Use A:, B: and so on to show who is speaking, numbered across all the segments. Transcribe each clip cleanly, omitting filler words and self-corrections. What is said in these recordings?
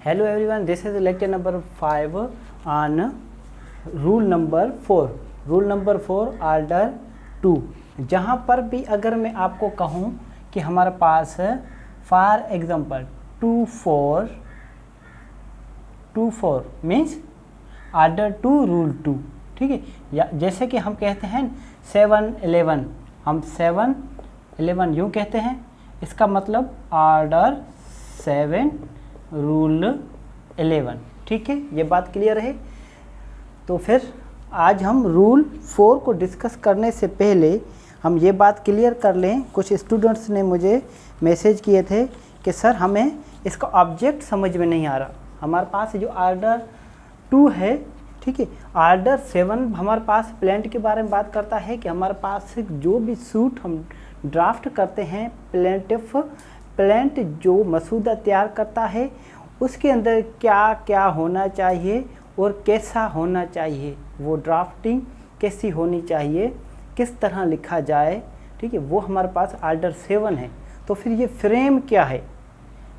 A: Hello everyone, this is lecture number 5 on rule number 4. Rule number 4 order 2. जहाँ पर भी अगर मैं आपको कहूँ कि हमारे पास for example 2 4 means order 2 rule 2, ठीक है। या जैसे कि हम कहते हैं 7 11, हम 7 11 यूँ कहते हैं, इसका मतलब ऑर्डर 7 रूल 11, ठीक है। ये बात क्लियर है। तो फिर आज हम रूल 4 को डिस्कस करने से पहले हम ये बात क्लियर कर लें। कुछ स्टूडेंट्स ने मुझे मैसेज किए थे कि सर हमें इसका ऑब्जेक्ट समझ में नहीं आ रहा। हमारे पास जो ऑर्डर 2 है, ठीक है, ऑर्डर 7 हमारे पास प्लेंट के बारे में बात करता है कि हमारे पास जो भी सूट हम ड्राफ्ट करते हैं, प्लेंट जो मसूदा तैयार करता है उसके अंदर क्या क्या होना चाहिए और कैसा होना चाहिए, वो ड्राफ्टिंग कैसी होनी चाहिए, किस तरह लिखा जाए, ठीक है, वो हमारे पास ऑर्डर 7 है। तो फिर ये फ्रेम क्या है,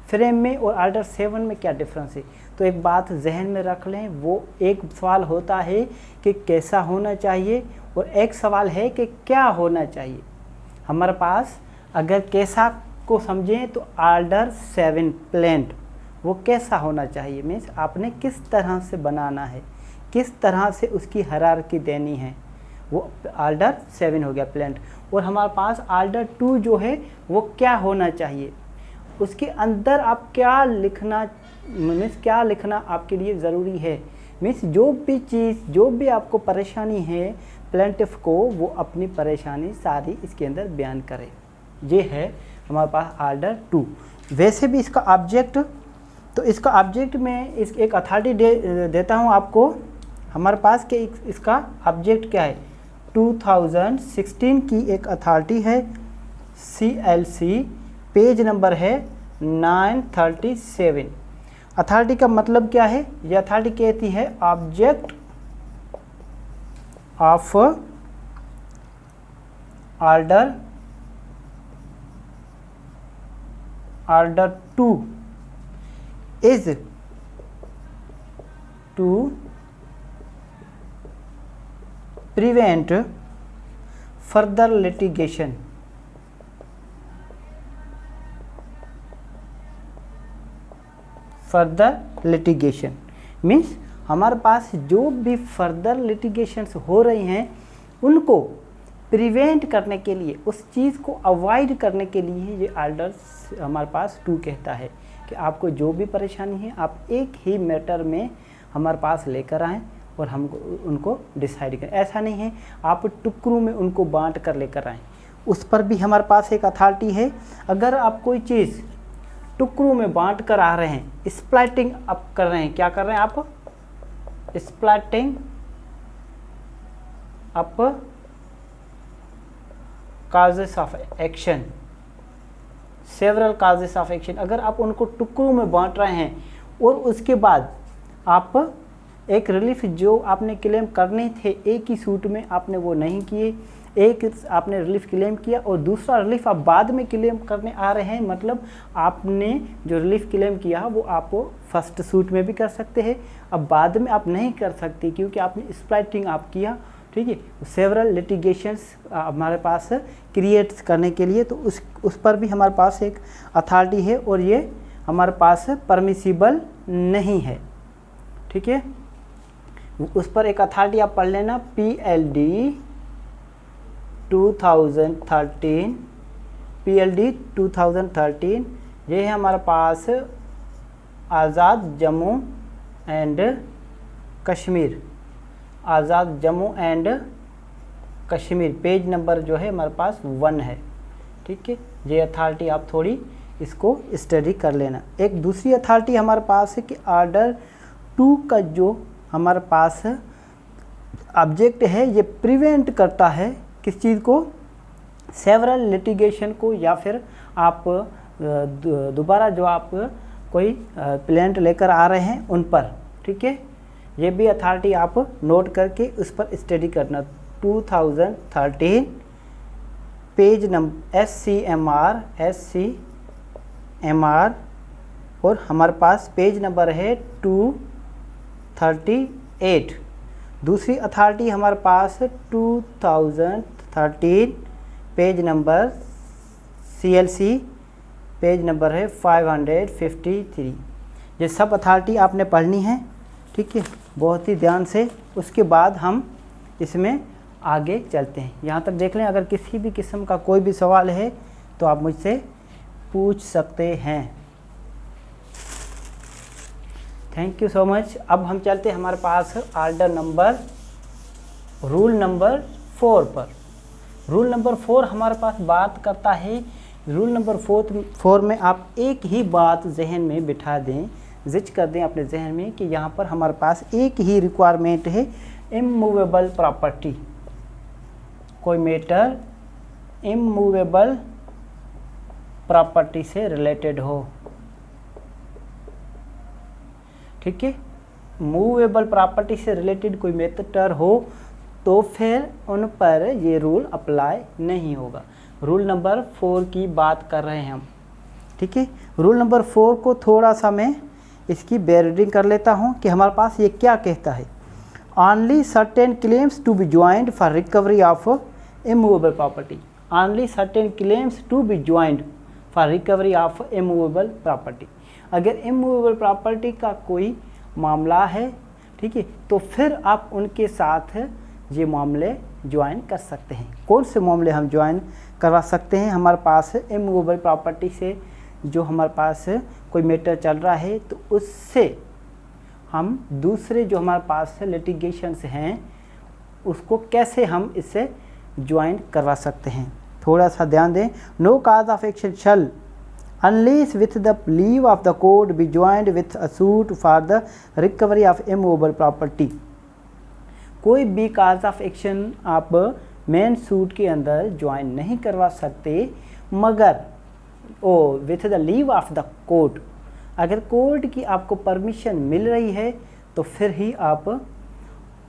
A: फ्रेम में और ऑर्डर 7 में क्या डिफरेंस है। तो एक बात जहन में रख लें, वो एक सवाल होता है कि कैसा होना चाहिए और एक सवाल है कि क्या होना चाहिए। हमारे पास अगर कैसा को समझें तो ऑर्डर 7 प्लेंट वो कैसा होना चाहिए, मीन्स आपने किस तरह से बनाना है, किस तरह से उसकी हायरार्की देनी है, वो ऑर्डर 7 हो गया प्लेंट। और हमारे पास ऑर्डर 2 जो है वो क्या होना चाहिए, उसके अंदर आप क्या लिखना, मीन्स क्या लिखना आपके लिए ज़रूरी है, मीन्स जो भी चीज़ जो भी आपको परेशानी है प्लेंटिफ को, वो अपनी परेशानी सारी इसके अंदर बयान करे। ये है हमारे पास ऑर्डर 2। वैसे भी इसका ऑब्जेक्ट, तो इसका ऑब्जेक्ट में एक अथॉरिटी देता हूँ आपको। हमारे पास के इसका ऑब्जेक्ट क्या है, 2016 की एक अथॉरिटी है CLC, पेज नंबर है 937। अथॉरिटी का मतलब क्या है, ये अथॉरिटी कहती है object of order 2 is to prevent further litigation, means हमारे पास जो भी फर्दर लिटिगेशंस हो रही हैं उनको प्रिवेंट करने के लिए, उस चीज़ को अवॉइड करने के लिए ये ऑर्डर हमारे पास 2 कहता है कि आपको जो भी परेशानी है आप एक ही मैटर में हमारे पास लेकर आएँ और हम उनको डिसाइड करें। ऐसा नहीं है आप टुकड़ों में उनको बांट कर लेकर आएँ, उस पर भी हमारे पास एक अथॉरिटी है। अगर आप कोई चीज़ टुकड़ों में बांट कर आ रहे हैं, स्प्लिटिंग अप कर रहे हैं, क्या कर रहे हैं आप, splitting up causes of action, several causes of action. अगर आप उनको टुकड़ों में बांट रहे हैं और उसके बाद आप एक रिलीफ जो आपने क्लेम करने थे एक ही सूट में आपने वो नहीं किए, एक आपने रिलीफ क्लेम किया और दूसरा रिलीफ आप बाद में क्लेम करने आ रहे हैं, मतलब आपने जो रिलीफ क्लेम किया वो आप फर्स्ट सूट में भी कर सकते हैं, अब बाद में आप नहीं कर सकते क्योंकि आपने स्प्लिटिंग आप किया, ठीक है। सेवरल लिटिगेशंस हमारे पास क्रिएट करने के लिए, तो उस पर भी हमारे पास एक अथॉरिटी है और ये हमारे पास परमिसिबल नहीं है, ठीक है। उस पर एक अथॉरिटी आप पढ़ लेना, PLD 2013, ये है हमारे पास Azad Jammu and Kashmir, page number जो है हमारे पास 1 है, ठीक है। ये अथॉरिटी आप थोड़ी इसको स्टडी कर लेना। एक दूसरी अथॉरिटी हमारे पास है कि ऑर्डर 2 का जो हमारे पास ऑब्जेक्ट है ये प्रिवेंट करता है किस चीज़ को, सेवरल लिटिगेशन को, या फिर आप दोबारा जो आप कोई प्लेंट लेकर आ रहे हैं उन पर, ठीक है। ये भी अथॉरिटी आप नोट करके उस पर स्टडी करना। 2013 पेज नंबर SCMR और हमारे पास पेज नंबर है 238। दूसरी अथॉरिटी हमारे पास 2013 page number CLC page number है 553। ये सब अथॉरिटी आपने पढ़नी है, ठीक है, बहुत ही ध्यान से। उसके बाद हम इसमें आगे चलते हैं। यहाँ तक देख लें। अगर किसी भी किस्म का कोई भी सवाल है तो आप मुझसे पूछ सकते हैं। Thank you so much. अब हम चलते हैं हमारे पास रूल नंबर 4 पर। रूल नंबर 4 हमारे पास बात करता है। रूल नंबर 4 में आप एक ही बात जहन में बिठा दें, जिच कर दें अपने जहन में कि यहाँ पर हमारे पास एक ही रिक्वायरमेंट है, इमूवेबल प्रॉपर्टी। कोई मैटर इमूवेबल प्रॉपर्टी से रिलेटेड हो, ठीक है। मूवेबल प्रॉपर्टी से रिलेटेड कोई मैटर हो तो फिर उन पर ये रूल अप्लाई नहीं होगा। रूल नंबर 4 की बात कर रहे हैं हम, ठीक है। रूल नंबर 4 को थोड़ा सा मैं इसकी बेरीडिंग कर लेता हूँ कि हमारे पास ये क्या कहता है। Only certain claims to be joint for recovery of immovable property. Only certain claims to be joint for recovery of immovable property. अगर इमूवेबल प्रॉपर्टी का कोई मामला है, ठीक है, तो फिर आप उनके साथ ये मामले ज्वाइन कर सकते हैं। कौन से मामले हम ज्वाइन करवा सकते हैं? हमारे पास इमूवेबल प्रॉपर्टी से जो हमारे पास कोई मैटर चल रहा है तो उससे हम दूसरे जो हमारे पास लिटिगेशंस हैं उसको कैसे हम इससे ज्वाइन करवा सकते हैं। थोड़ा सा ध्यान दें। No cause of action shall unless with the leave of the court be joined with a suit for the recovery of immovable property। कोई भी काज ऑफ एक्शन आप मेन सूट के अंदर ज्वाइन नहीं करवा सकते मगर with the leave of the court. अगर कोर्ट की आपको परमिशन मिल रही है तो फिर ही आप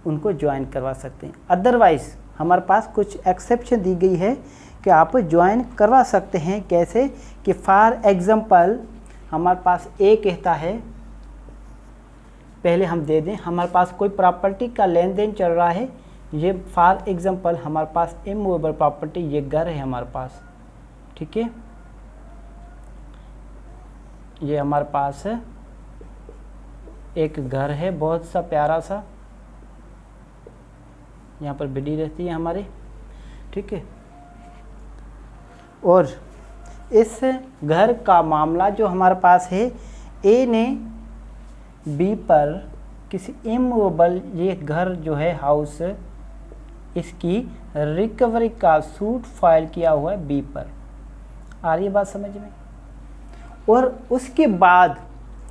A: उनको ज्वाइन करवा सकते हैं। अदरवाइज हमारे पास कुछ एक्सेप्शन दी गई है कि आप ज्वाइन करवा सकते हैं। कैसे कि फॉर एग्जांपल हमारे पास ए कहता है, पहले हम दे दें, हमारे पास कोई प्रॉपर्टी का लेन देन चल रहा है। ये फॉर एग्जांपल हमारे पास इमूवेबल प्रॉपर्टी, ये घर है हमारे पास, ठीक है। ये हमारे पास एक घर है बहुत सा प्यारा सा, यहाँ पर बिल्ली रहती है हमारी, ठीक है। और इस घर का मामला जो हमारे पास है, ए ने बी पर किसी इमूवेबल, ये घर जो है हाउस, इसकी रिकवरी का सूट फाइल किया हुआ है बी पर। आ रही है बात समझ में? और उसके बाद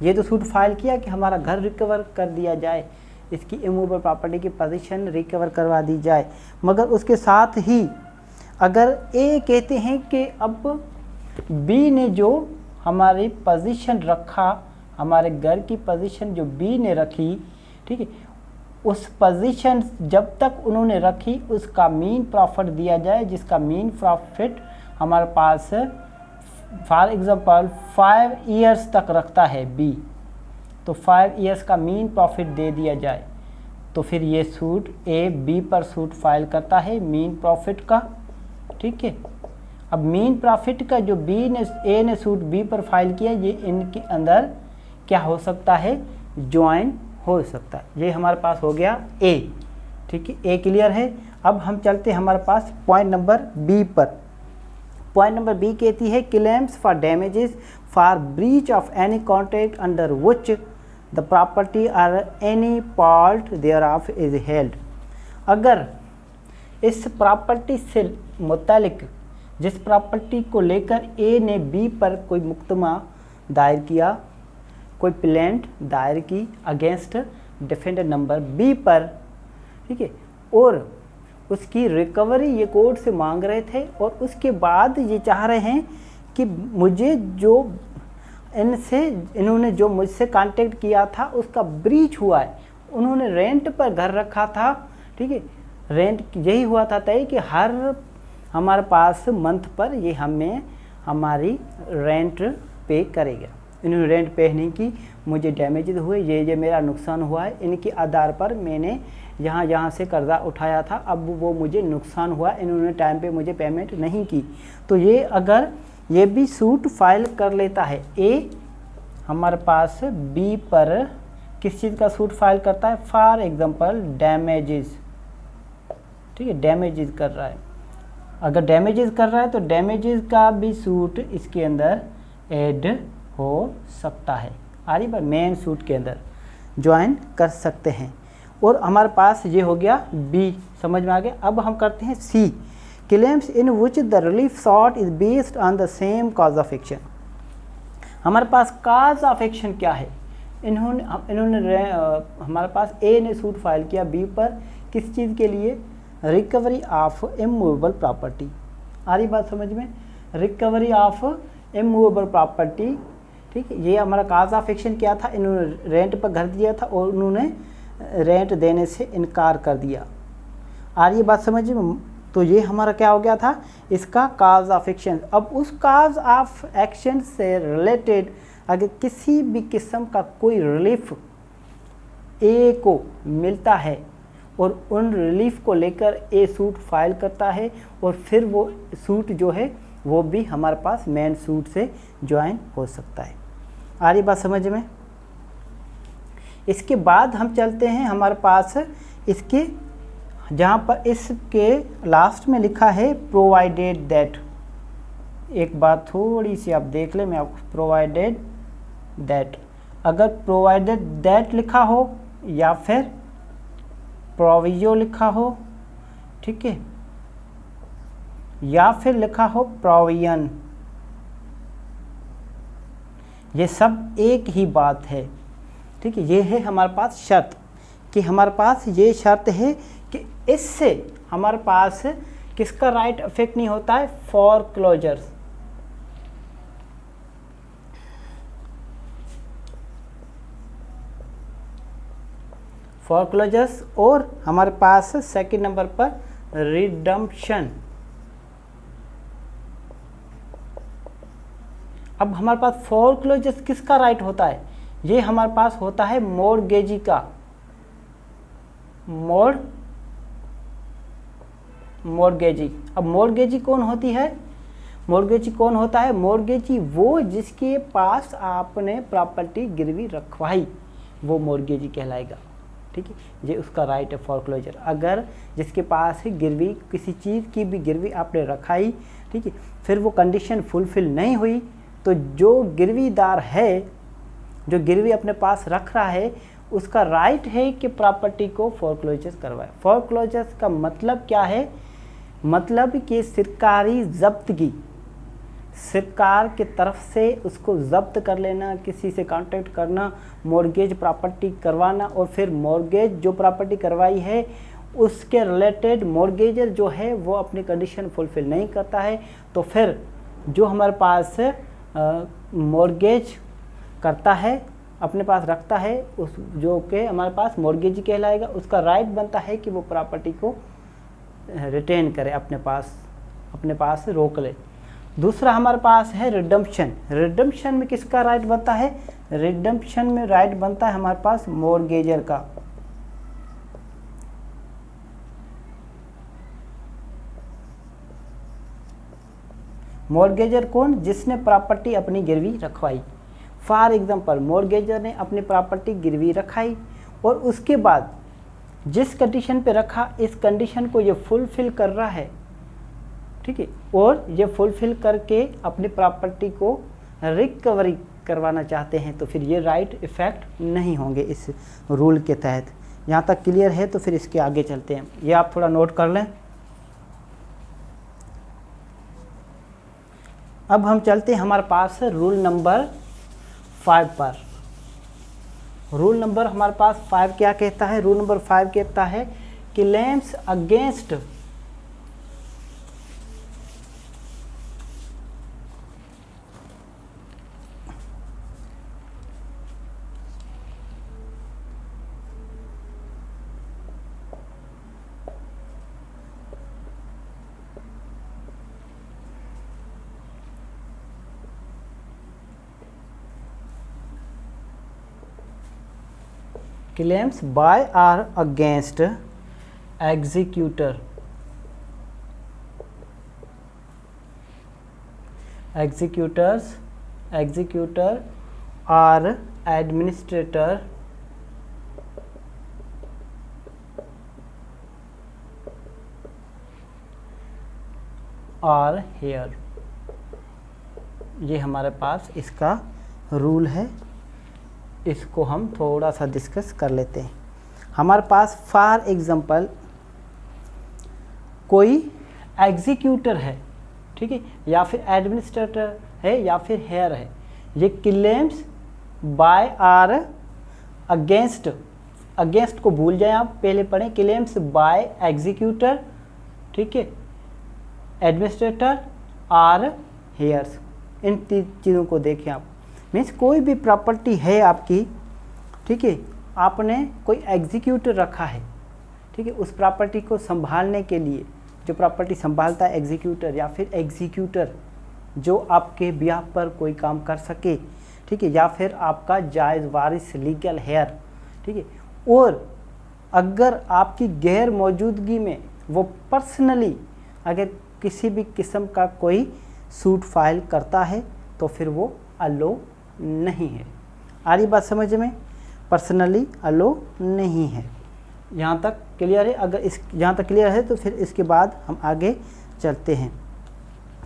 A: ये तो सूट फाइल किया कि हमारा घर रिकवर कर दिया जाए, इसकी इमूवेबल प्रॉपर्टी की पोजीशन रिकवर करवा दी जाए, मगर उसके साथ ही अगर ए कहते हैं कि अब बी ने जो हमारी पोजीशन रखा, हमारे घर की पोजीशन जो बी ने रखी, ठीक है, उस पोजीशन जब तक उन्होंने रखी उसका मीन प्रॉफिट दिया जाए, जिसका मीन प्रॉफिट हमारे पास फॉर एग्जांपल 5 ईयर्स तक रखता है बी, तो 5 ईयर्स का मीन प्रॉफिट दे दिया जाए। तो फिर ये सूट ए बी पर सूट फाइल करता है मीन प्रॉफिट का, ठीक है। अब मीन प्रॉफिट का जो ए ने सूट बी पर फाइल किया, ये इनके अंदर क्या हो सकता है? ज्वाइन हो सकता है। ये हमारे पास हो गया ए, ठीक है। ए क्लियर है। अब हम चलते हैं हमारे पास पॉइंट नंबर बी पर। पॉइंट नंबर बी कहती है claims for damages for breach of any contract under which the property और any part thereof is held. अगर इस प्रॉपर्टी से मुतालिक, जिस प्रॉपर्टी को लेकर ए ने बी पर कोई मुकदमा दायर किया, कोई प्लेंट दायर की अगेंस्ट डिफेंडेंट नंबर बी पर, ठीक है, और उसकी रिकवरी ये कोर्ट से मांग रहे थे, और उसके बाद ये चाह रहे हैं कि मुझे जो इन्होंने जो मुझसे कांटेक्ट किया था उसका ब्रीच हुआ है। उन्होंने रेंट पर घर रखा था, ठीक है, रेंट यही हुआ था तय कि हर हमारे पास मंथ पर ये हमें हमारी रेंट पे करेगा, इन्होंने रेंट पे नहीं की, मुझे डैमेजेस हुए, ये मेरा नुकसान हुआ है, इनके आधार पर मैंने यहाँ से कर्ज़ा उठाया था, अब वो मुझे नुकसान हुआ, इन्होंने टाइम पे मुझे पेमेंट नहीं की। तो ये अगर ये भी सूट फाइल कर लेता है, ए हमारे पास बी पर किस चीज़ का सूट फाइल करता है, फॉर एग्जांपल डैमेजेस, ठीक है, डैमेजेस कर रहा है। अगर डैमेजेस कर रहा है तो डैमेजेस का भी सूट इसके अंदर ऐड हो सकता है, आरी बार मेन सूट के अंदर ज्वाइन कर सकते हैं। और हमारे पास ये हो गया बी, समझ में आ गया। अब हम करते हैं C, claims in which the relief sought is based on the same cause of action. हमारे पास कॉज ऑफ एक्शन क्या है, इन्होंने हमारे पास ए ने सूट फाइल किया बी पर, किस चीज़ के लिए, रिकवरी ऑफ इमूवेबल प्रॉपर्टी। आ रही बात समझ में, रिकवरी ऑफ इमूवेबल प्रॉपर्टी, ठीक है। ये हमारा कॉज ऑफ एक्शन क्या था, इन्होंने रेंट पर घर दिया था और उन्होंने रेंट देने से इनकार कर दिया। आ रही बात समझ में, तो ये हमारा क्या हो गया था, इसका कॉज ऑफ एक्शन। अब उस कॉज ऑफ एक्शन से रिलेटेड अगर किसी भी किस्म का कोई रिलीफ ए को मिलता है और उन रिलीफ को लेकर ए सूट फाइल करता है और फिर वो सूट जो है वो भी हमारे पास मेन सूट से ज्वाइन हो सकता है। आ रही बात समझ में। इसके बाद हम चलते हैं हमारे पास इसके, जहाँ पर इसके लास्ट में लिखा है प्रोवाइडेड दैट, एक बात थोड़ी सी आप देख लें, मैं आपको प्रोवाइडेड दैट, अगर प्रोवाइडेड दैट लिखा हो या फिर प्रोविजो लिखा हो, ठीक है, या फिर लिखा हो प्रोविजन, ये सब एक ही बात है, ठीक है। ये है हमारे पास शर्त कि हमारे पास ये शर्त है कि इससे हमारे पास किसका राइट अफेक्ट नहीं होता है, फॉरक्लोजर्स, फॉरक्लोजर्स। और हमारे पास सेकंड नंबर पर रिडम्पशन। अब हमारे पास फॉरक्लोजर्स किसका राइट होता है, ये हमारे पास होता है मॉर्गेजी का, मॉर्गेजी। अब मॉर्गेजी कौन होती है, मॉर्गेजी कौन होता है, मॉर्गेजी वो जिसके पास आपने प्रॉपर्टी गिरवी रखवाई, वो मॉर्गेजी कहलाएगा, ठीक है। ये उसका राइट है फॉरक्लोजर। अगर जिसके पास है गिरवी, किसी चीज़ की भी गिरवी आपने रखाई, ठीक है, फिर वो कंडीशन फुलफिल नहीं हुई, तो जो गिरवीदार है, जो गिरवी अपने पास रख रहा है, उसका राइट है कि प्रॉपर्टी को फॉरक्लोजर करवाए। फॉरक्लोजर का मतलब क्या है, मतलब कि सरकारी जब्तगी, सरकार की तरफ से उसको जब्त कर लेना, किसी से कांटेक्ट करना, मॉर्गेज प्रॉपर्टी करवाना, और फिर मॉर्गेज जो प्रॉपर्टी करवाई है उसके रिलेटेड मॉर्गेजर जो है वो अपनी कंडीशन फुलफिल नहीं करता है, तो फिर जो हमारे पास मॉर्गेज करता है, अपने पास रखता है, उस जो कि हमारे पास मॉर्गेजी कहलाएगा, उसका राइट बनता है कि वो प्रॉपर्टी को रिटेन करे, अपने पास रोक ले। दूसरा हमारे पास है रिडम्पशन। रिडम्पशन में किसका राइट बनता है, रिडम्पशन में राइट बनता है हमारे पास मॉर्गेजर का। मॉर्गेजर कौन, जिसने प्रॉपर्टी अपनी गिरवी रखवाई। फॉर एग्जांपल मॉर्गेजर ने अपनी प्रॉपर्टी गिरवी रखाई और उसके बाद जिस कंडीशन पे रखा, इस कंडीशन को ये फुलफिल कर रहा है, ठीक है, और ये फुलफिल करके अपनी प्रॉपर्टी को रिकवरी करवाना चाहते हैं, तो फिर ये राइट इफेक्ट नहीं होंगे इस रूल के तहत। यहाँ तक क्लियर है, तो फिर इसके आगे चलते हैं, ये आप थोड़ा नोट कर लें। अब हम चलते हैं हमारे पास रूल नंबर 5 पर। रूल नंबर हमारे पास 5 क्या कहता है, रूल नंबर 5 कहता है कि claims against claims by or against executor or administrator are here। ये हमारे पास इसका रूल है, इसको हम थोड़ा सा डिस्कस कर लेते हैं। हमारे पास फॉर एग्जांपल कोई एग्जीक्यूटर है, ठीक है, या फिर एडमिनिस्ट्रेटर है या फिर हेयर है। ये claims by or against, against को भूल जाएं आप, पहले पढ़ें। क्लेम्स बाय एग्जीक्यूटर, ठीक है, एडमिनिस्ट्रेटर आर हेयर्स, इन चीज़ों को देखें आप। मीन्स कोई भी प्रॉपर्टी है आपकी, ठीक है, आपने कोई एग्जीक्यूटर रखा है, ठीक है, उस प्रॉपर्टी को संभालने के लिए, जो प्रॉपर्टी संभालता है एग्जीक्यूटर या फिर एग्जीक्यूटर जो आपके बिहाफ पर कोई काम कर सके, ठीक है, या फिर आपका जायज़ वारिस लीगल हेयर, ठीक है। और अगर आपकी गैर मौजूदगी में वो पर्सनली अगर किसी भी किस्म का कोई सूट फाइल करता है तो फिर वो अलो नहीं है। आ रही बात समझ में? पर्सनली अलो नहीं है। यहाँ तक क्लियर है? अगर इस यहाँ तक क्लियर है तो फिर इसके बाद हम आगे चलते हैं।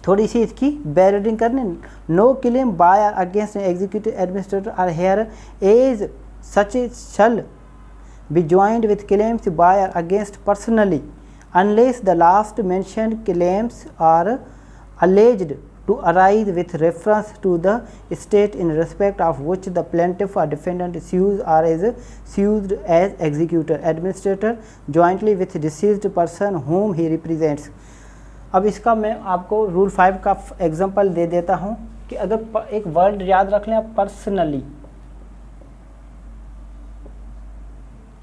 A: थोड़ी सी इसकी बैरिडिंग करने। No claim by or against executive administrator or heir as such shall be joined with claims by or against personally unless the last mentioned claims are alleged to arise with reference to the state in respect of which the plaintiff or defendant sues or is sued as executor, administrator jointly with deceased person whom he represents। अब इसका मैं आपको rule 5 का example दे देता हूँ कि अगर एक वर्ड याद रख लें आप, पर्सनली,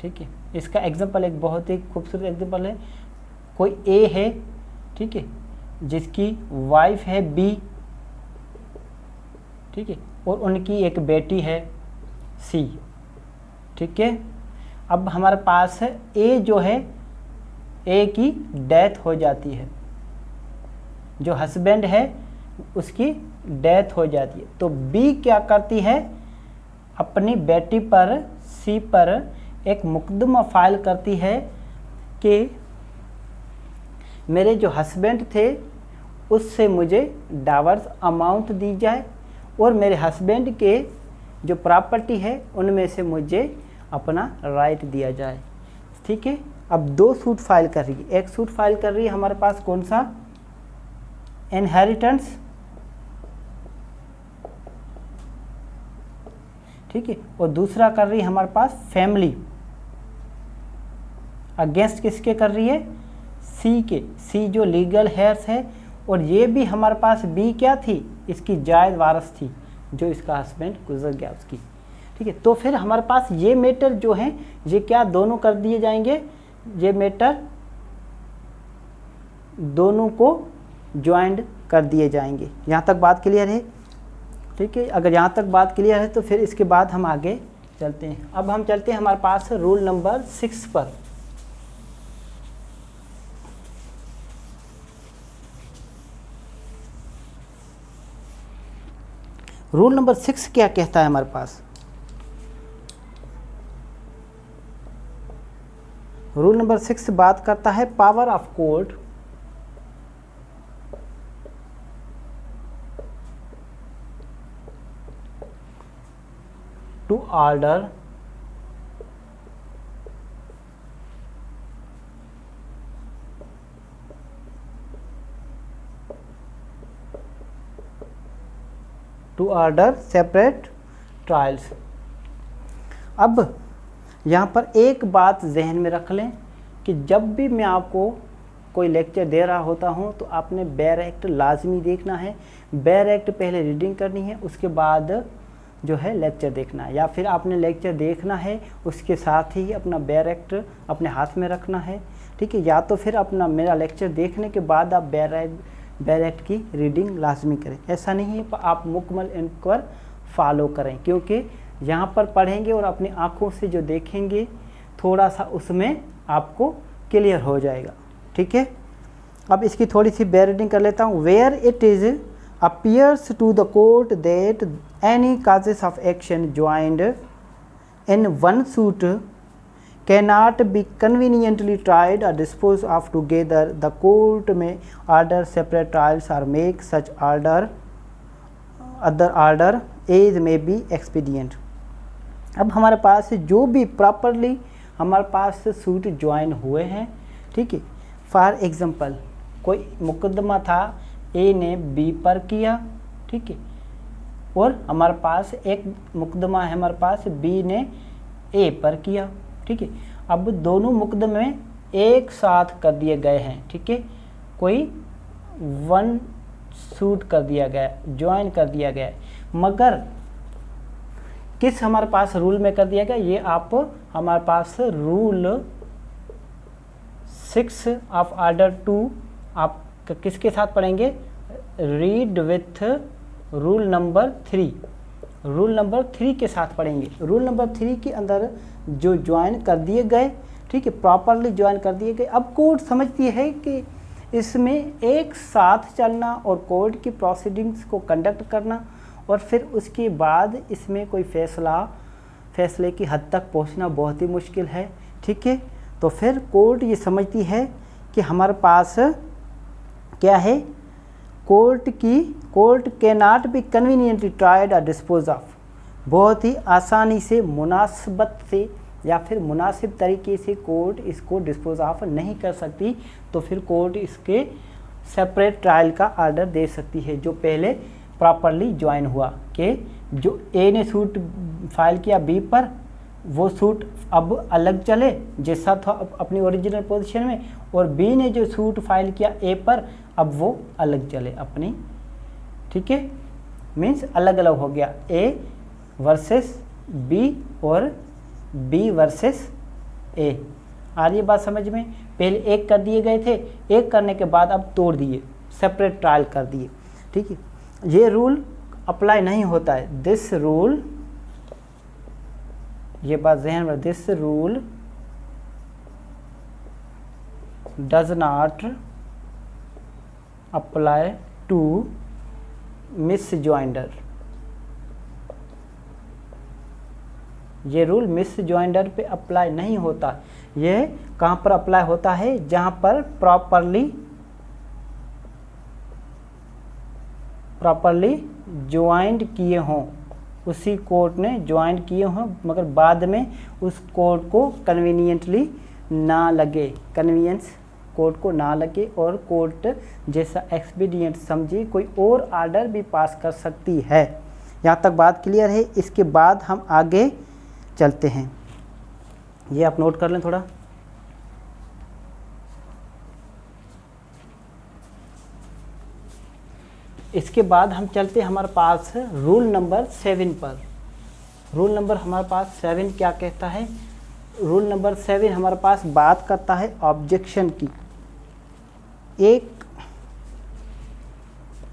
A: ठीक है। इसका एग्जांपल एक बहुत ही खूबसूरत एग्जांपल है। कोई ए है, ठीक है, जिसकी वाइफ है बी, ठीक है, और उनकी एक बेटी है सी, ठीक है। अब हमारे पास है ए जो है, ए की डेथ हो जाती है, जो हस्बैंड है उसकी डेथ हो जाती है, तो बी क्या करती है, अपनी बेटी पर सी पर एक मुकदमा फाइल करती है कि मेरे जो हस्बैंड थे उससे मुझे डाइवोर्स अमाउंट दी जाए और मेरे हस्बैंड के जो प्रॉपर्टी है उनमें से मुझे अपना राइट दिया जाए, ठीक है। अब दो सूट फाइल कर रही है। एक सूट फाइल कर रही है हमारे पास कौन सा, इनहेरिटेंस, ठीक है, और दूसरा कर रही है हमारे पास फैमिली। अगेंस्ट किसके कर रही है, सी के। सी जो लीगल हेयर्स है, और ये भी हमारे पास बी क्या थी, इसकी जायज़ वारस थी, जो इसका हस्बैंड गुजर गया उसकी, ठीक है। तो फिर हमारे पास ये मैटर जो हैं ये क्या दोनों कर दिए जाएंगे, ये मैटर दोनों को ज्वाइंट कर दिए जाएंगे। यहाँ तक बात क्लियर है, ठीक है। अगर यहाँ तक बात क्लियर है तो फिर इसके बाद हम आगे चलते हैं। अब हम चलते हैं हमारे पास रूल नंबर 6 पर। रूल नंबर 6 क्या कहता है हमारे पास, रूल नंबर 6 बात करता है power of court to order to order separate trials. अब यहाँ पर एक बात जहन में रख लें कि जब भी मैं आपको कोई लेक्चर दे रहा होता हूँ तो आपने बेयर एक्ट लाजमी देखना है। बेयर एक्ट पहले रीडिंग करनी है, उसके बाद जो है लेक्चर देखना है, या फिर आपने लेक्चर देखना है उसके साथ ही अपना बेयर एक्ट अपने हाथ में रखना है, ठीक है। या तो फिर अपना मेरा लेक्चर देखने के बाद आप बेयर एक्ट की रीडिंग लाजमी करें। ऐसा नहीं है आप मुकम्मल इनको फॉलो करें, क्योंकि यहाँ पर पढ़ेंगे और अपनी आँखों से जो देखेंगे थोड़ा सा उसमें आपको क्लियर हो जाएगा, ठीक है। अब इसकी थोड़ी सी बेरीडिंग कर लेता हूँ। Where it is appears to the court that any causes of action joined in one suit cannot be conveniently tried or disposed of together, the court may order separate trials or make such other order as may be expedient। अब हमारे पास जो भी properly हमारे पास suit join हुए हैं, ठीक है। For example कोई मुकदमा था, ए ने बी पर किया, ठीक है, और हमारे पास एक मुकदमा है हमारे पास बी ने ए पर किया, ठीक है। अब दोनों मुकदमे एक साथ कर दिए गए हैं, ठीक है, कोई वन सूट कर दिया गया, ज्वाइन कर दिया गया, मगर किस हमारे पास रूल में कर दिया गया, ये आप हमारे पास रूल 6 ऑफ ऑर्डर 2 आप किसके साथ पढ़ेंगे, read with rule number 3, rule number 3 के साथ पढ़ेंगे। रूल नंबर 3 के अंदर जो ज्वाइन कर दिए गए, ठीक है, प्रॉपरली ज्वाइन कर दिए गए। अब कोर्ट समझती है कि इसमें एक साथ चलना और कोर्ट की प्रोसीडिंग्स को कंडक्ट करना और फिर उसके बाद इसमें कोई फैसले की हद तक पहुंचना बहुत ही मुश्किल है, ठीक है। तो फिर कोर्ट ये समझती है कि हमारे पास क्या है, कोर्ट के नॉट बी कन्वीनियंटली ट्राइड और डिस्पोज ऑफ, बहुत ही आसानी से मुनासिबत से या फिर मुनासिब तरीके से कोर्ट इसको डिस्पोज ऑफ नहीं कर सकती, तो फिर कोर्ट इसके सेपरेट ट्रायल का ऑर्डर दे सकती है। जो पहले प्रॉपरली ज्वाइन हुआ कि जो ए ने सूट फाइल किया बी पर, वो सूट अब अलग चले जैसा था अपनी ओरिजिनल पोजीशन में, और बी ने जो सूट फाइल किया ए पर अब वो अलग चले अपनी, ठीक है, मीन्स अलग अलग हो गया, ए वर्सेस बी और बी वर्सेस ए। आ रही है बात समझ में। पहले एक कर दिए गए थे, एक करने के बाद अब तोड़ दिए, सेपरेट ट्रायल कर दिए, ठीक है। ये रूल अप्लाई नहीं होता है, दिस रूल, ये बात ज़हन में, this rule does not apply to misjoinder. ये रूल मिसजॉइंडर पे अप्लाई नहीं होता। ये कहाँ पर अप्लाई होता है, जहाँ पर प्रॉपरली ज्वाइंट किए हों, उसी कोर्ट ने ज्वाइन किए हों, मगर बाद में उस कोर्ट को कन्वीनियंटली ना लगे, कन्वीनियंस कोर्ट को ना लगे और कोर्ट जैसा एक्सपीडियंट समझे कोई और ऑर्डर भी पास कर सकती है। यहाँ तक बात क्लियर है। इसके बाद हम आगे चलते हैं, ये आप नोट कर लें थोड़ा। इसके बाद हम चलते हैं हमारे पास रूल नंबर 7 पर। रूल नंबर हमारे पास 7 क्या कहता है, रूल नंबर 7 हमारे पास बात करता है ऑब्जेक्शन की। एक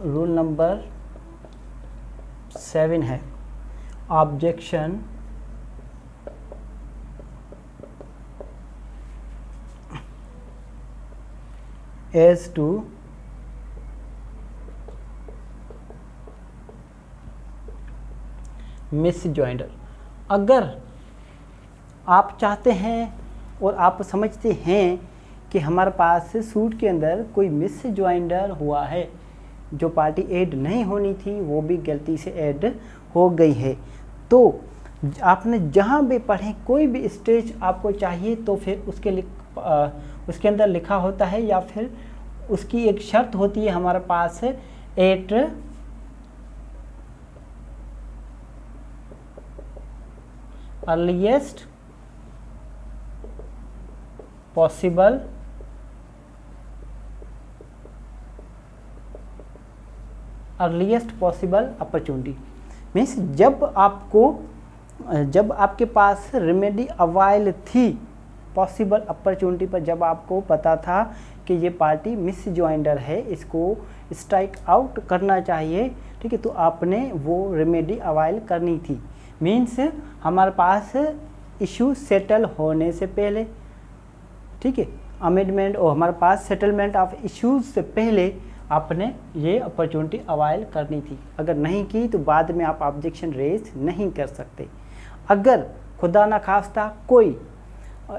A: रूल नंबर 7 है ऑब्जेक्शन एज टू मिसजॉइंडर। अगर आप चाहते हैं और आप समझते हैं कि हमारे पास सूट के अंदर कोई मिसजॉइंडर हुआ है, जो पार्टी ऐड नहीं होनी थी वो भी गलती से ऐड हो गई है, तो आपने जहाँ भी पढ़े कोई भी स्टेज आपको चाहिए तो फिर उसके अंदर लिखा होता है या फिर उसकी एक शर्त होती है हमारे पास, at earliest possible opportunity. Means जब आपके पास रेमेडी अवाइल थी पॉसिबल अपॉर्चुनिटी पर, जब आपको पता था कि ये पार्टी मिसजॉइंडर है, इसको स्ट्राइक आउट करना चाहिए, ठीक है, तो आपने वो रेमेडी अवाइल करनी थी। मीन्स हमारे पास इशू सेटल होने से पहले, ठीक है, अमेंडमेंट और हमारे पास सेटलमेंट ऑफ इश्यूज से पहले आपने ये अपॉर्चुनिटी अवाइल करनी थी। अगर नहीं की तो बाद में आप ऑब्जेक्शन रेज नहीं कर सकते। अगर खुदा ना खास्ता कोई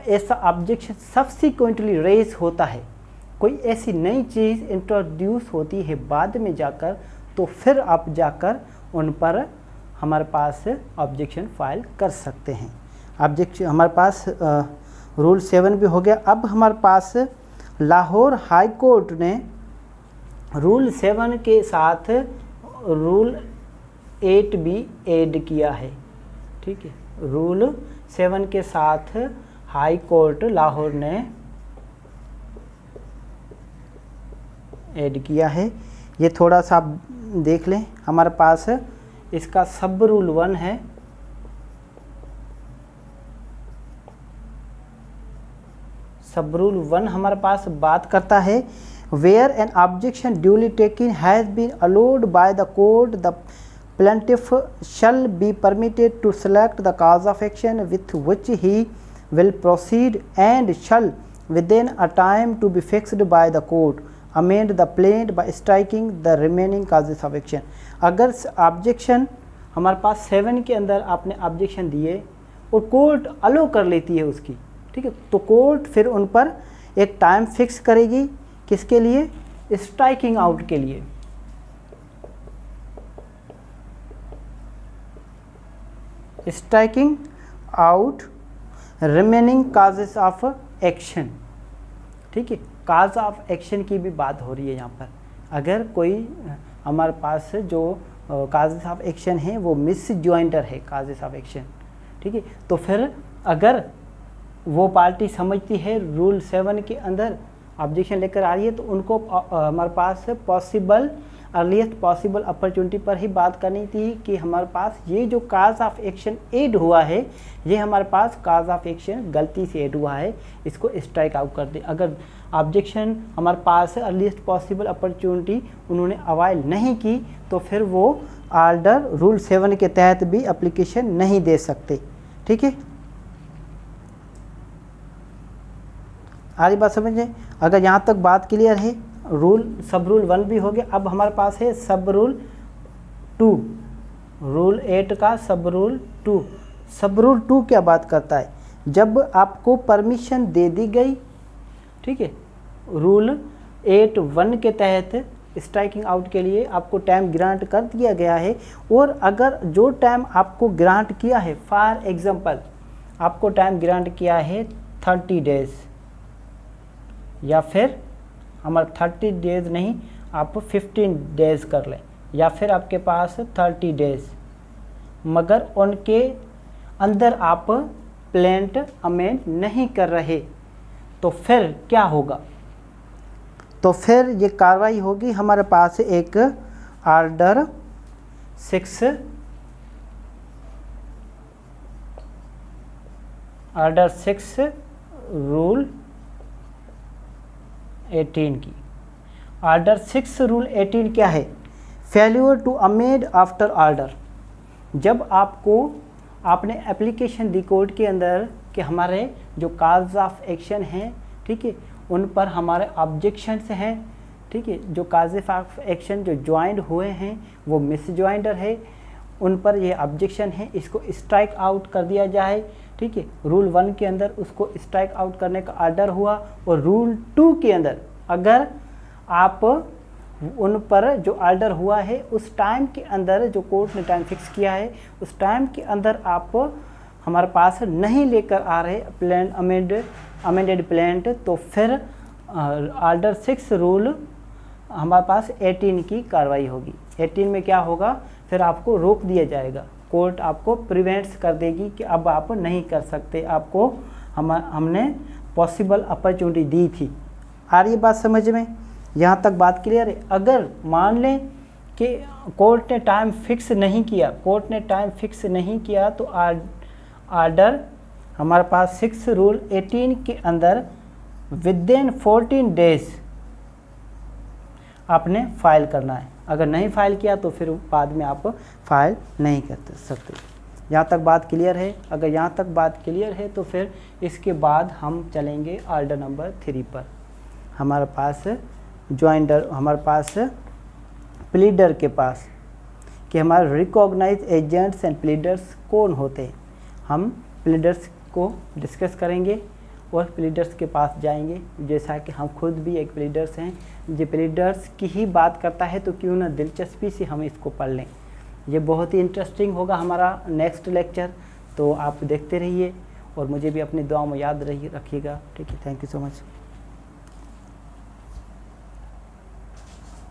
A: ऐसा ऑब्जेक्शन सब्सिक्वेंटली रेज होता है, कोई ऐसी नई चीज़ इंट्रोड्यूस होती है बाद में जाकर, तो फिर आप जाकर उन पर हमारे पास ऑब्जेक्शन फाइल कर सकते हैं। ऑब्जेक्शन हमारे पास रूल 7 भी हो गया। अब हमारे पास लाहौर हाई कोर्ट ने रूल 7 के साथ रूल 8 भी ऐड किया है, ठीक है। रूल 7 के साथ हाई कोर्ट लाहौर ने ऐड किया है। ये थोड़ा सा आप देख लें। हमारे पास इसका सब रूल 1 है, सब रूल 1 हमारे पास बात करता है where an objection duly taken has been allowed by the court the plaintiff shall be permitted to select the cause of action with which he will proceed and shall within a time to be fixed by the court amend the plaint by striking the remaining causes of action। अगर objection हमारे पास 7 के अंदर आपने objection दिए और court अलो कर लेती है उसकी, ठीक है, तो कोर्ट फिर उन पर एक टाइम फिक्स करेगी, किसके लिए? स्ट्राइकिंग आउट के लिए। Striking out remaining causes of action, ठीक है। काज ऑफ एक्शन की भी बात हो रही है यहाँ पर। अगर कोई हमारे पास जो काजेस ऑफ एक्शन है वो मिस ज्वाइंटर है काजेस ऑफ एक्शन, ठीक है, तो फिर अगर वो पार्टी समझती है रूल 7 के अंदर ऑब्जेक्शन लेकर आ रही है तो उनको हमारे पास पॉसिबल अर्लीस्ट पॉसिबल अपॉर्चुनिटी पर ही बात करनी थी कि हमारे पास ये जो काज ऑफ एक्शन ऐड हुआ है, ये हमारे पास काज ऑफ एक्शन गलती से ऐड हुआ है, इसको स्ट्राइक आउट कर दे। अगर ऑब्जेक्शन हमारे पास अर्लीस्ट पॉसिबल अपॉर्चुनिटी उन्होंने अवाइल नहीं की तो फिर वो ऑर्डर रूल 7 के तहत भी एप्लीकेशन नहीं दे सकते, ठीक है। आगे बात समझें। अगर यहाँ तक बात क्लियर है, रूल सब रूल 1 भी हो गया। अब हमारे पास है सब रूल 2, रूल 8 का सब रूल 2। सब रूल 2 क्या बात करता है? जब आपको परमिशन दे दी गई, ठीक है, रूल 8(1) के तहत स्ट्राइकिंग आउट के लिए आपको टाइम ग्रांट कर दिया गया है, और अगर जो टाइम आपको ग्रांट किया है, फॉर एग्जांपल आपको टाइम ग्रांट किया है 30 डेज, या फिर हमारा 30 डेज नहीं, आप 15 डेज कर लें, या फिर आपके पास 30 डेज, मगर उनके अंदर आप प्लेंट अमेंड नहीं कर रहे, तो फिर क्या होगा? तो फिर ये कार्रवाई होगी। हमारे पास एक ऑर्डर 6 रूल 18 की। ऑर्डर 6 रूल 18 क्या है? Failure to amend after order. जब आपने एप्लीकेशन दी कोर्ट के अंदर कि हमारे जो काज ऑफ एक्शन हैं, ठीक है, उन पर हमारे ऑब्जेक्शंस हैं, ठीक है, जो काज ऑफ एक्शन जो ज्वाइंट हुए हैं वो मिस ज्वाइंटर है, उन पर ये ऑब्जेक्शन है, इसको स्ट्राइक आउट कर दिया जाए, ठीक है। रूल 1 के अंदर उसको स्ट्राइक आउट करने का ऑर्डर हुआ, और रूल 2 के अंदर अगर आप उन पर जो ऑर्डर हुआ है उस टाइम के अंदर, जो कोर्ट ने टाइम फिक्स किया है, उस टाइम के अंदर आप हमारे पास नहीं लेकर आ रहे प्लेंट अमेंडेड प्लेंट, तो फिर ऑर्डर 6 रूल हमारे पास 18 की कार्रवाई होगी। 18 में क्या होगा? फिर आपको रोक दिया जाएगा, कोर्ट आपको प्रिवेंट्स कर देगी कि अब आप नहीं कर सकते, आपको हमने पॉसिबल अपॉर्चुनिटी दी थी। आ रही बात समझ में? यहाँ तक बात क्लियर है। अगर मान लें कि कोर्ट ने टाइम फिक्स नहीं किया, तो ऑर्डर हमारे पास 6 रूल 18 के अंदर विदिन 14 डेज आपने फाइल करना है। अगर नहीं फाइल किया तो फिर बाद में आप फाइल नहीं कर सकते। यहाँ तक बात क्लियर है? अगर यहाँ तक बात क्लियर है तो फिर इसके बाद हम चलेंगे ऑर्डर नंबर 3 पर। हमारे पास जॉइंडर, हमारे पास प्लीडर के पास कि हमारे रिकॉग्नाइज एजेंट्स एंड प्लीडर्स कौन होते हैं। हम प्लीडर्स को डिस्कस करेंगे और प्लीडर्स के पास जाएंगे, जैसा कि हम खुद भी एक प्लीडर्स हैं। ये प्लीडर्स की ही बात करता है तो क्यों ना दिलचस्पी से हम इसको पढ़ लें। ये बहुत ही इंटरेस्टिंग होगा हमारा नेक्स्ट लेक्चर, तो आप देखते रहिए और मुझे भी अपनी दुआ में याद रखिएगा। ठीक है, थैंक यू सो मच।